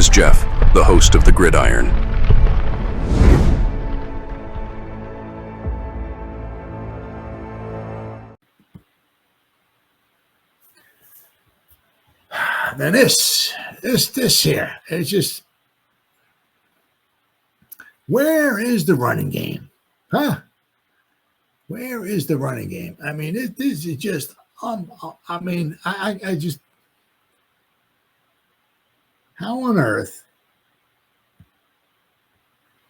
is Jeff, the host of the Gridiron. Now this here, it's just, where is the running game? Huh? Where is the running game? I mean, this is just, I just, how on earth?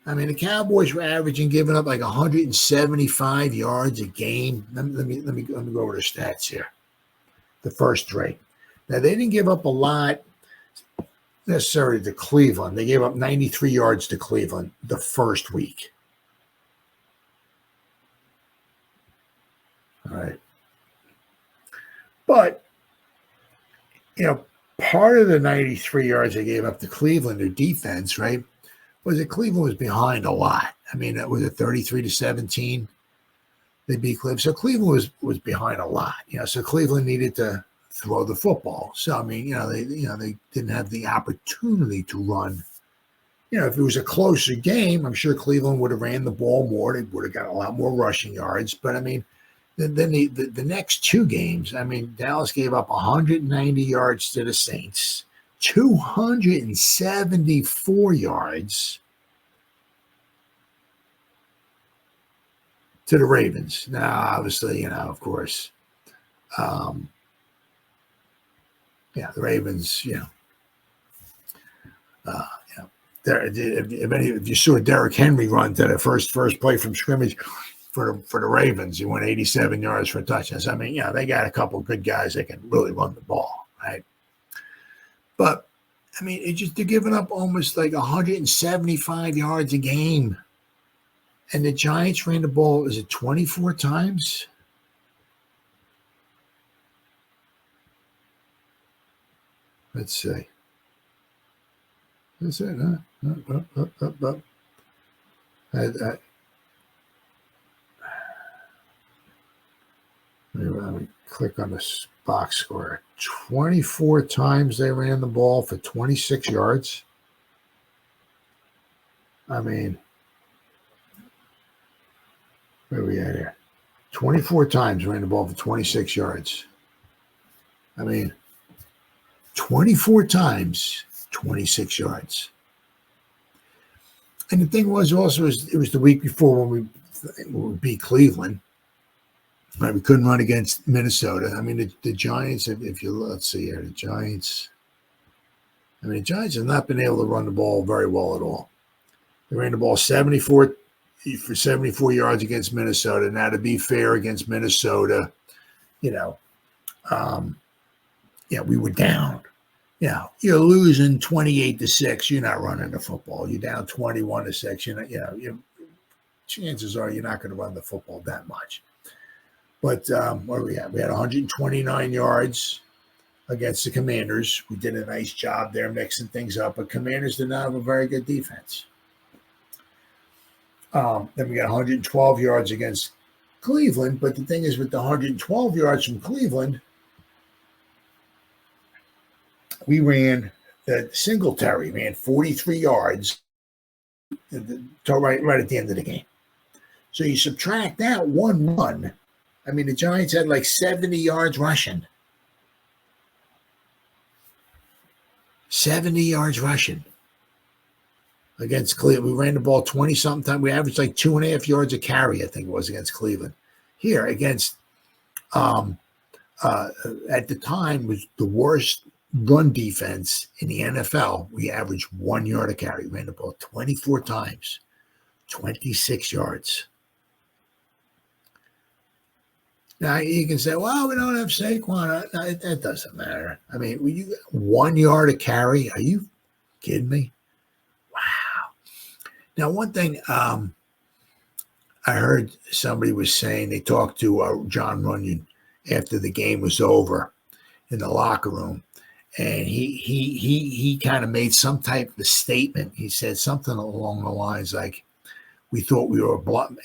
I mean, the Cowboys were averaging giving up like 175 yards a game. Let me go over the stats here. The first three. Now, they didn't give up a lot necessarily to Cleveland. They gave up 93 yards to Cleveland the first week. All right. But, part of the 93 yards they gave up to Cleveland, their defense, right, was that Cleveland was behind a lot. I mean, it was a 33-17. They beat Cleveland. So Cleveland was behind a lot. So Cleveland needed to throw the football. So, I mean, they didn't have the opportunity to run. If it was a closer game, I'm sure Cleveland would have ran the ball more. They would have got a lot more rushing yards. But, I mean, then the next two games, I mean, Dallas gave up 190 yards to the Saints, 274 yards to the Ravens. Now, obviously, of course, the Ravens, if you saw Derrick Henry run to the first play from scrimmage for the Ravens, he went 87 yards for a touchdown. So, I mean, they got a couple of good guys that can really run the ball, right? But, I mean, they're giving up almost like 175 yards a game. And the Giants ran the ball, is it 24 times? Let's see. That's it, huh? Let me click on this box score. 24 times they ran the ball for 26 yards. I mean, where are we at here? 24 times ran the ball for 26 yards. I mean, 24 times, 26 yards. And the thing was also, it was the week before when we beat Cleveland. Right, we couldn't run against Minnesota. I mean, the Giants, let's see here, the Giants have not been able to run the ball very well at all. They ran the ball 74 yards against Minnesota. Now, to be fair, against Minnesota, we were down. You're losing 28-6. You're not running the football. You're down 21-6. Chances are you're not going to run the football that much. But what do we have? We had 129 yards against the Commanders. We did a nice job there mixing things up. But Commanders did not have a very good defense. Then we got 112 yards against Cleveland. But the thing is, with the 112 yards from Cleveland, we ran the Singletary, ran 43 yards right at the end of the game. So you subtract that 1 run. I mean, the Giants had like 70 yards rushing. 70 yards rushing against Cleveland. We ran the ball 20-something times. We averaged like 2.5 yards a carry, I think it was, against Cleveland. Here, against, at the time, was the worst run defense in the NFL. We averaged 1 yard a carry. We ran the ball 24 times, 26 yards. Now, you can say, well, we don't have Saquon. That doesn't matter. I mean, when you got 1 yard a carry, are you kidding me? Wow. Now, one thing I heard somebody was saying, they talked to John Runyon after the game was over in the locker room, and he kind of made some type of a statement. He said something along the lines like, we thought we were blocking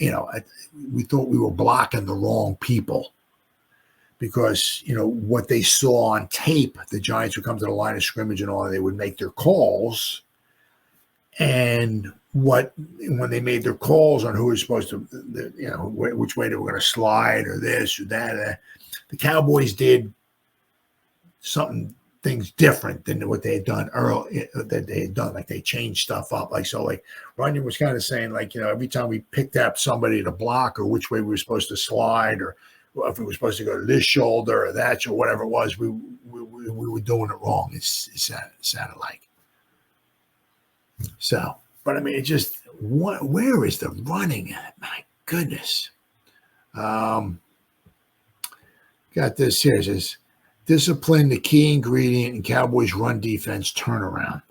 the wrong people. because, what they saw on tape, the Giants would come to the line of scrimmage and all, and they would make their calls. And when they made their calls on who was supposed to, which way they were going to slide or this or that, the Cowboys did things different than what they had done early, that they had done. Like they changed stuff up. Like Runyon was kind of saying, every time we picked up somebody to block or which way we were supposed to slide, or if we were supposed to go to this shoulder or that or whatever it was, we were doing it wrong. It sounded like. So, but I mean, it just, where is the running at? My goodness. Got this here. It says, discipline, the key ingredient in Cowboys run defense turnaround.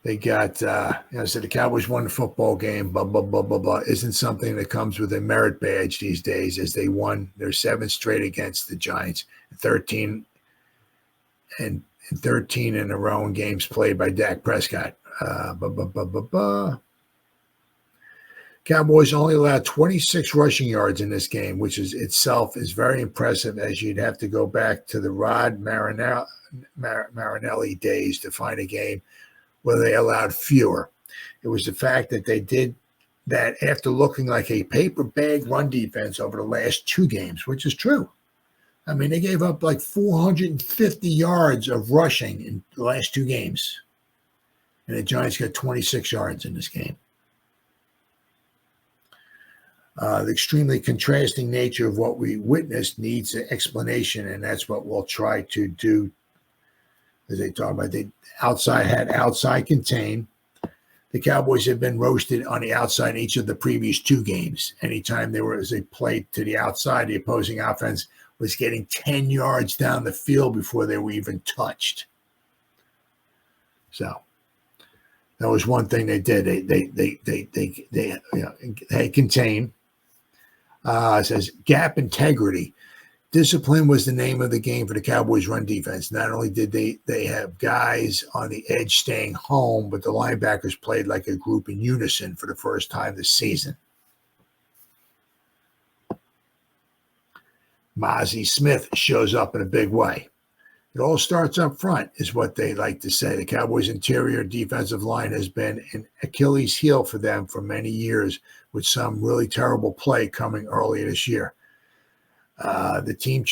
They got, so the Cowboys won the football game, blah, blah, blah, blah, blah. Isn't something that comes with a merit badge these days, as they won their 7th straight against the Giants, 13 in a row in games played by Dak Prescott. Cowboys only allowed 26 rushing yards in this game, which is itself is very impressive, as you'd have to go back to the Rod Marinelli days to find a game where they allowed fewer. It was the fact that they did that after looking like a paper bag run defense over the last 2 games, which is true. I mean, they gave up like 450 yards of rushing in the last 2 games. And the Giants got 26 yards in this game. The extremely contrasting nature of what we witnessed needs an explanation, and that's what we'll try to do. As they talk about, the outside had outside contain. The Cowboys had been roasted on the outside in each of the previous 2 games. Anytime there was a play to the outside, the opposing offense was getting 10 yards down the field before they were even touched. So that was one thing they did. They contain. It says gap integrity. Discipline was the name of the game for the Cowboys run defense. Not only did they have guys on the edge staying home, but the linebackers played like a group in unison for the first time this season. Mozzie Smith shows up in a big way. It all starts up front, is what they like to say. The Cowboys' interior defensive line has been an Achilles heel for them for many years, with some really terrible play coming earlier this year. The team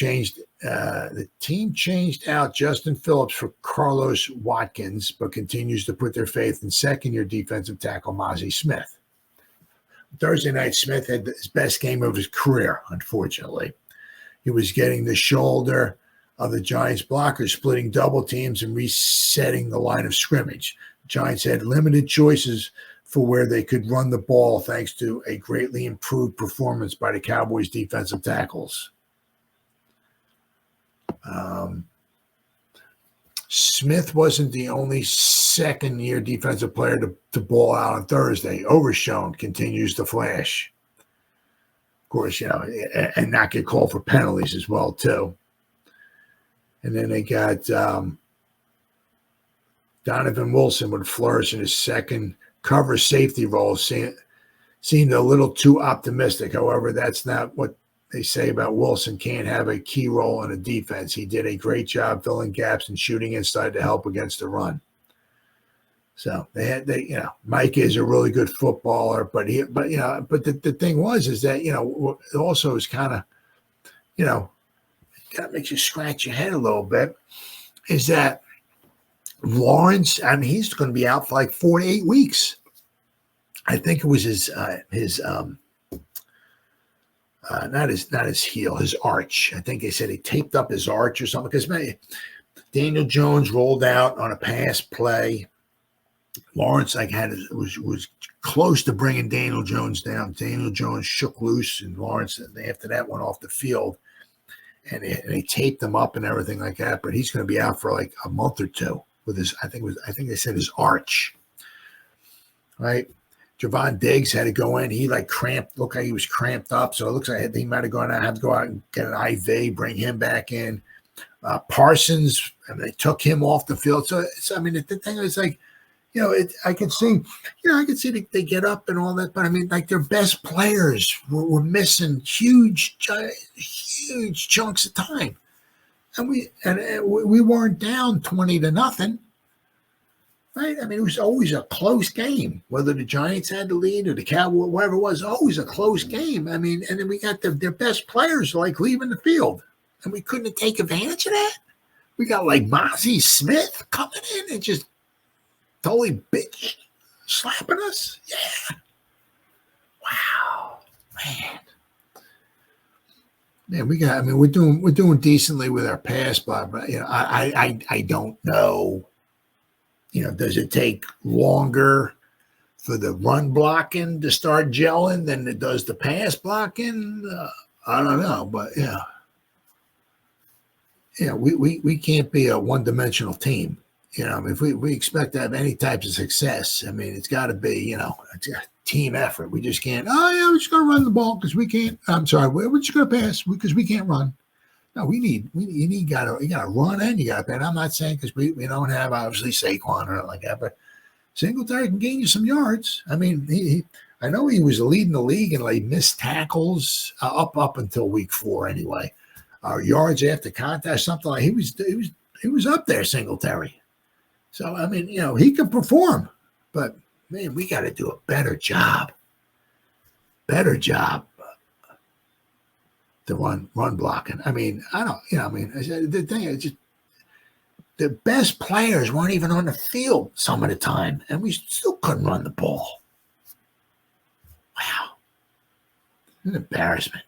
changed out Justin Phillips for Carlos Watkins, but continues to put their faith in second-year defensive tackle Mozzie Smith. Thursday night, Smith had his best game of his career, unfortunately. He was getting the shoulder of the Giants blockers, splitting double teams and resetting the line of scrimmage. The Giants had limited choices for where they could run the ball, thanks to a greatly improved performance by the Cowboys defensive tackles. Smith wasn't the only second-year defensive player to ball out on Thursday. Overshown continues to flash. Of course, and not get called for penalties as well, too. And then they got Donovan Wilson would flourish in his second cover safety role. Seemed a little too optimistic. However, that's not what they say about Wilson. Can't have a key role in a defense. He did a great job filling gaps and shooting inside to help against the run. So Mike is a really good footballer, but the thing is that, also is kind of, that makes you scratch your head a little bit, is that Lawrence, I mean, he's going to be out for like 4 to 8 weeks. I think it was not his heel, his arch. I think they said he taped up his arch or something, because Daniel Jones rolled out on a pass play. Lawrence was close to bringing Daniel Jones down. Daniel Jones shook loose, and Lawrence, after that, went off the field, and they taped him up and everything like that. But he's going to be out for like a month or 2 with his. I think they said his arch. Right. Javon Diggs had to go in. He looked like he was cramped up. So it looks like he might have gone out, have to go out and get an IV, bring him back in. Parsons, and they took him off the field. So I mean, the thing is, like, I could see, I could see they get up and all that, but I mean, like their best players were missing huge chunks of time, and we weren't down 20-0, right? I mean, it was always a close game, whether the Giants had the lead or the Cowboys, whatever it was, always a close game. I mean, and then we got their best players like leaving the field, and we couldn't take advantage of that. We got like Mozzie Smith coming in and just totally bitch slapping us. Yeah. Wow, man. Yeah, we're doing decently with our pass, but I don't know. Does it take longer for the run blocking to start gelling than it does the pass blocking? I don't know, but we can't be a one-dimensional team. I mean, if we expect to have any types of success, I mean, it's got to be, it's a team effort. We just can't, we're just going to run the ball because we can't. I'm sorry, we're just going to pass because we can't run. No, you got to run and you got to pass. I'm not saying because we don't have, obviously, Saquon or like that, but Singletary can gain you some yards. I mean, I know he was leading the league in like missed tackles up until week 4 anyway. Yards after contact, something like he was up there, Singletary. So, I mean, he can perform, but, man, we got to do a better job to run blocking. I mean, the thing is just the best players weren't even on the field some of the time, and we still couldn't run the ball. Wow. An embarrassment.